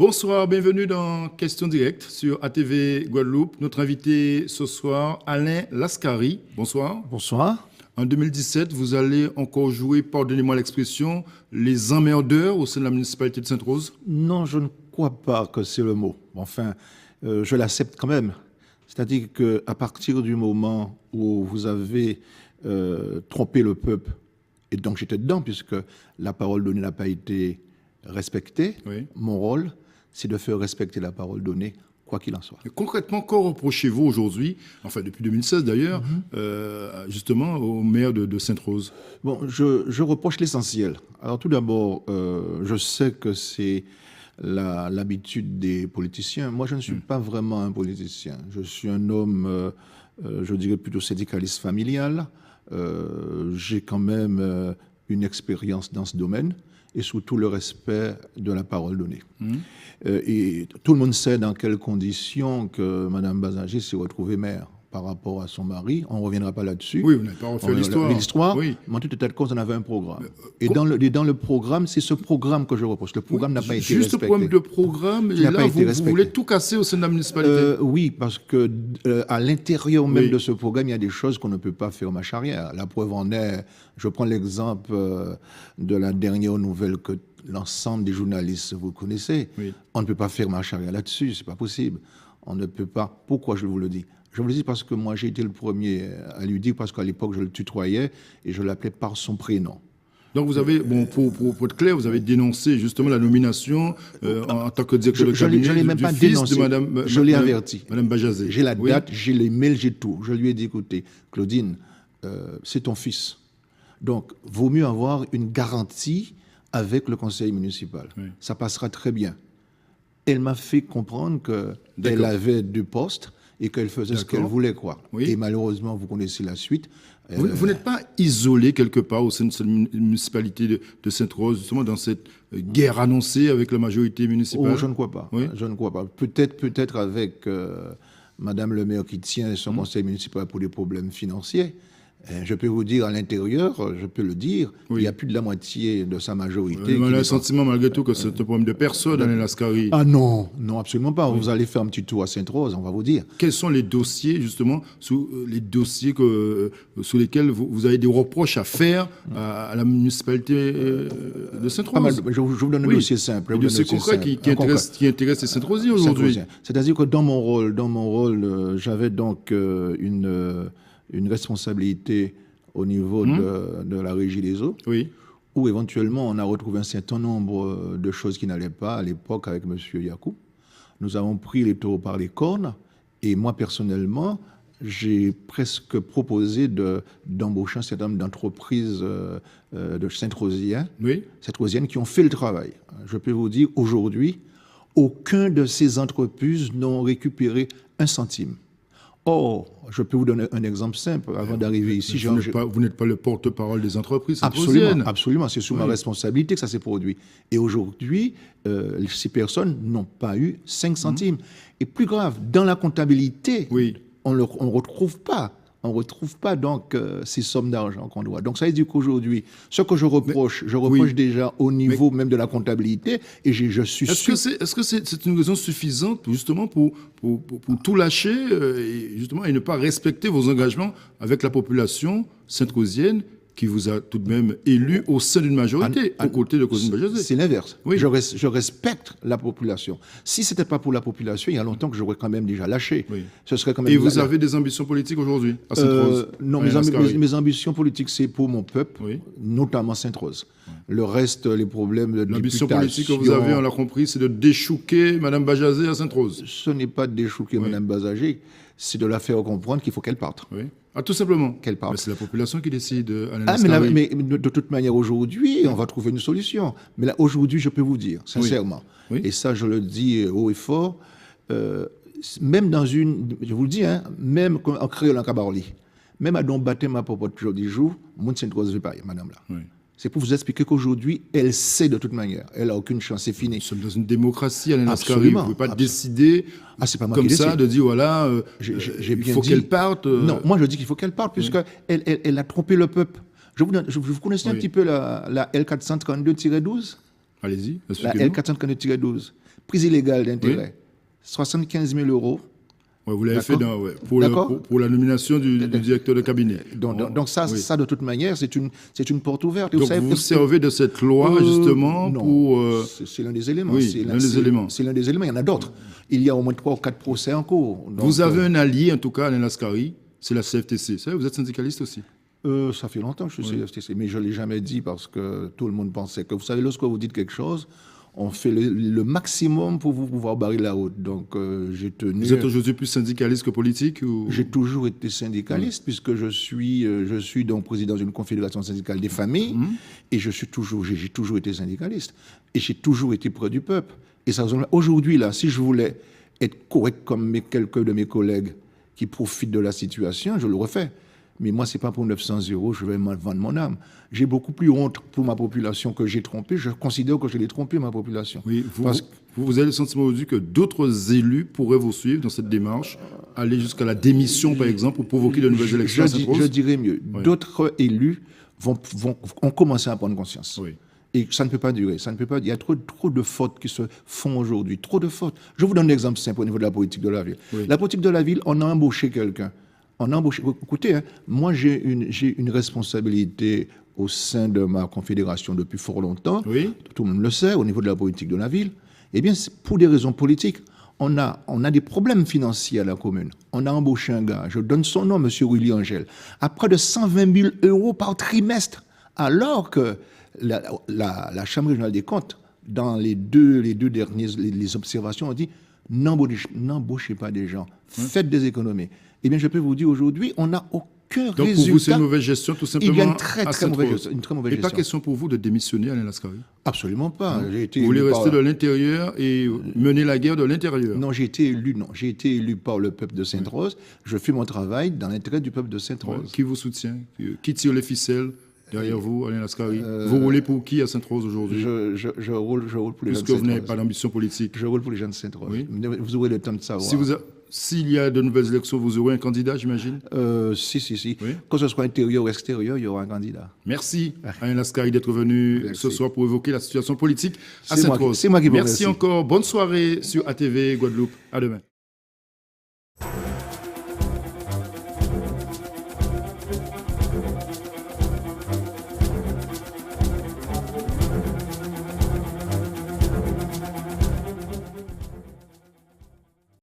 Bonsoir, bienvenue dans Question Directe sur ATV Guadeloupe. Notre invité ce soir, Alain Lascari. Bonsoir. Bonsoir. En 2017, vous allez encore jouer, pardonnez-moi l'expression, les emmerdeurs au sein de la municipalité de Sainte-Rose? Non, je ne crois pas que c'est le mot. Enfin, je l'accepte quand même. C'est-à-dire qu'à partir du moment où vous avez trompé le peuple, et donc j'étais dedans puisque la parole donnée n'a pas été respectée, Oui. mon rôle, c'est de faire respecter la parole donnée, quoi qu'il en soit. Et concrètement, qu'en reprochez-vous aujourd'hui, enfin depuis 2016 d'ailleurs, justement au maire de Sainte-Rose? Bon, je reproche l'essentiel. Alors tout d'abord, je sais que c'est l'habitude des politiciens. Moi, je ne suis pas vraiment un politicien. Je suis un homme, je dirais plutôt syndicaliste familial. J'ai quand même une expérience dans ce domaine et surtout le respect de la parole donnée. Et tout le monde sait dans quelles conditions que Mme Bazagé s'est retrouvée maire par rapport à son mari. On ne reviendra pas là-dessus. Oui, vous n'avez pas refait l'histoire. Oui. Mais en tout état de cause, on avait un programme. Et dans le programme, c'est ce programme que je reproche. Le programme n'a pas été respecté. Juste problème de programme, et là, vous voulez tout casser au sein de la municipalité? Oui, parce que à l'intérieur même de ce programme, il y a des choses qu'on ne peut pas faire marche arrière. La preuve en est, je prends l'exemple de la dernière nouvelle que l'ensemble des journalistes vous connaissez. Oui. On ne peut pas faire marche arrière là-dessus, c'est pas possible. On ne peut pas. Pourquoi je vous le dis? Je vous le dis parce que moi, j'ai été le premier à lui dire, parce qu'à l'époque, je le tutoyais et je l'appelais par son prénom. Donc vous avez, bon, pour être clair, vous avez dénoncé justement la nomination en tant que directeur de cabinet je l'ai même pas dénoncé. Je l'ai averti. Madame Bajazé. J'ai la date, j'ai les mails, j'ai tout. Je lui ai dit, écoutez, Claudine, c'est ton fils. Donc, vaut mieux avoir une garantie avec le conseil municipal. Oui. Ça passera très bien. Elle m'a fait comprendre qu'elle avait deux postes et qu'elle faisait ce qu'elle voulait, quoi. Oui. Et malheureusement, vous connaissez la suite. Vous n'êtes pas isolé quelque part au sein de cette municipalité de Sainte-Rose, justement dans cette guerre annoncée avec la majorité municipale? Oh, je ne crois pas. Oui. Je ne crois pas. Peut-être avec Madame le maire qui tient son conseil municipal pour des problèmes financiers. Je peux vous dire, à l'intérieur, je peux le dire, il y a plus de la moitié de sa majorité. On a le sentiment, malgré tout, que c'est un problème de personne, Alain Lascari. Ah non, non, absolument pas. Vous allez faire un petit tour à Sainte-Rose, on va vous dire. Quels sont les dossiers, justement, sous lesquels vous avez des reproches à faire à la municipalité de Sainte-Rose? Je vous donne un dossier simple. Un dossier concret qui intéresse les Sainte-Rosiens aujourd'hui. C'est-à-dire que dans mon rôle, j'avais donc une responsabilité au niveau de la régie des eaux, où éventuellement on a retrouvé un certain nombre de choses qui n'allaient pas à l'époque avec M. Yacoub. Nous avons pris les taureaux par les cornes et moi personnellement, j'ai presque proposé d'embaucher un certain nombre d'entreprises de Sainte-Rosiennes qui ont fait le travail. Je peux vous dire, aujourd'hui, aucun de ces entreprises n'ont récupéré un centime. Or, je peux vous donner un exemple simple avant d'arriver ici. Vous n'êtes pas le porte-parole des entreprises? Absolument, absolument. C'est sous ma responsabilité que ça s'est produit. Et aujourd'hui, ces personnes n'ont pas eu 5 centimes. Et plus grave, dans la comptabilité, on ne retrouve pas. On ne retrouve pas donc ces sommes d'argent qu'on doit. Donc ça veut dire qu'aujourd'hui, ce que je reproche, déjà au niveau même de la comptabilité, et je suis sûr... Est-ce que c'est une raison suffisante justement pour tout lâcher et ne pas respecter vos engagements avec la population sainte-rosienne qui vous a tout de même élu au sein d'une majorité, aux côtés de Claudine Bajazé? C'est l'inverse. Oui. Je respecte la population. Si ce n'était pas pour la population, il y a longtemps que j'aurais quand même déjà lâché. Oui. Ce serait quand même et vous avez des ambitions politiques aujourd'hui à Sainte-Rose? Non, mes ambitions politiques, c'est pour mon peuple, notamment Sainte-Rose. Le reste, les problèmes de l'ambition politique que vous avez, on l'a compris, c'est de déchouquer Mme Bajazé à Sainte-Rose. Ce n'est pas de déchouquer Mme Bajazé, c'est de la faire comprendre qu'il faut qu'elle parte. Oui. Ah, tout simplement. Qu'elle parte. Mais c'est la population qui décide. Mais de toute manière, aujourd'hui, on va trouver une solution. Mais là, aujourd'hui, je peux vous dire, sincèrement, et ça, je le dis haut et fort, même dans je vous le dis, même en créole en Cabaroli, même à don baptême à propos du jour, mon Sainte-Rose veut pas, madame là. Oui. C'est pour vous expliquer qu'aujourd'hui, elle sait de toute manière. Elle n'a aucune chance, c'est fini. Nous sommes dans une démocratie, Alain Lascari. Vous ne pouvez pas décider comme ça, de dire, voilà, il faut qu'elle parte. Non, moi je dis qu'il faut qu'elle parte, puisqu'elle a trompé le peuple. Vous connaissez un petit peu la L432-12 ? Allez-y. La L432-12. prise illégale d'intérêt, 75 000 euros. Ouais, vous l'avez fait pour la nomination du directeur de cabinet. Donc ça, de toute manière, c'est une porte ouverte. Et donc vous servez de cette loi justement pour... C'est l'un des éléments. Oui, l'un des éléments. C'est l'un des éléments. Il y en a d'autres. Il y a au moins 3 ou 4 procès en cours. Donc, vous avez un allié, en tout cas, Alain Lascari, c'est la CFTC. Vous êtes syndicaliste aussi? Ça fait longtemps que je suis CFTC, mais je ne l'ai jamais dit parce que tout le monde pensait que, vous savez, lorsque vous dites quelque chose, on fait le maximum pour vous pouvoir barrer la route. Donc, j'ai tenu... Vous êtes aujourd'hui plus syndicaliste que politique ou... J'ai toujours été syndicaliste, puisque je suis donc président d'une confédération syndicale des familles, et j'ai toujours été syndicaliste. Et j'ai toujours été près du peuple. Et ça, aujourd'hui, là, si je voulais être correct comme quelques de mes collègues qui profitent de la situation, je le refais. Mais moi, ce n'est pas pour 900 euros, je vais vendre mon âme. J'ai beaucoup plus honte pour ma population que j'ai trompé. Je considère que je l'ai trompé, ma population. Oui, vous avez le sentiment aujourd'hui que d'autres élus pourraient vous suivre dans cette démarche, aller jusqu'à la démission, par exemple, pour provoquer de nouvelles élections? Je dirais mieux. Oui. D'autres élus ont commencé à prendre conscience. Oui. Et ça ne peut pas durer. Ça ne peut pas. Il y a trop de fautes qui se font aujourd'hui. Trop de fautes. Je vous donne un exemple simple au niveau de la politique de la ville. Oui. La politique de la ville, on a embauché quelqu'un. Écoutez, hein, moi j'ai une responsabilité au sein de ma confédération depuis fort longtemps. Oui. Tout le monde le sait, au niveau de la politique de la ville. Eh bien, pour des raisons politiques, on a des problèmes financiers à la commune. On a embauché un gars, je donne son nom, M. Willy Angel, à près de 120 000 euros par trimestre, alors que la Chambre régionale des comptes, dans les deux dernières observations, ont dit n'embauchez pas des gens, faites des économies. Eh bien, je peux vous dire aujourd'hui, on n'a aucun résultat. Donc, pour vous, c'est une mauvaise gestion, tout simplement. Il y a une très mauvaise gestion. Et pas question pour vous de démissionner, Alain Lascari? Absolument pas. Vous voulez rester de l'intérieur et mener la guerre de l'intérieur? Non, j'ai été élu par le peuple de Sainte-Rose. Je fais mon travail dans l'intérêt du peuple de Sainte-Rose. Qui vous soutient? Qui tire les ficelles derrière vous, Alain Lascari? Vous roulez pour qui à Sainte-Rose aujourd'hui? Je roule pour les gens de Sainte-Rose. Puisque vous n'avez pas d'ambition politique. Je roule pour les gens de Sainte-Rose. Oui. Vous aurez le temps de savoir. S'il y a de nouvelles élections, vous aurez un candidat, j'imagine? Si. Oui. Que ce soit intérieur ou extérieur, il y aura un candidat. Merci, Alain Lascari, d'être venu ce soir pour évoquer la situation politique à Sainte-Rose. C'est moi qui vous remercie. Merci encore. Bonne soirée sur ATV Guadeloupe. À demain.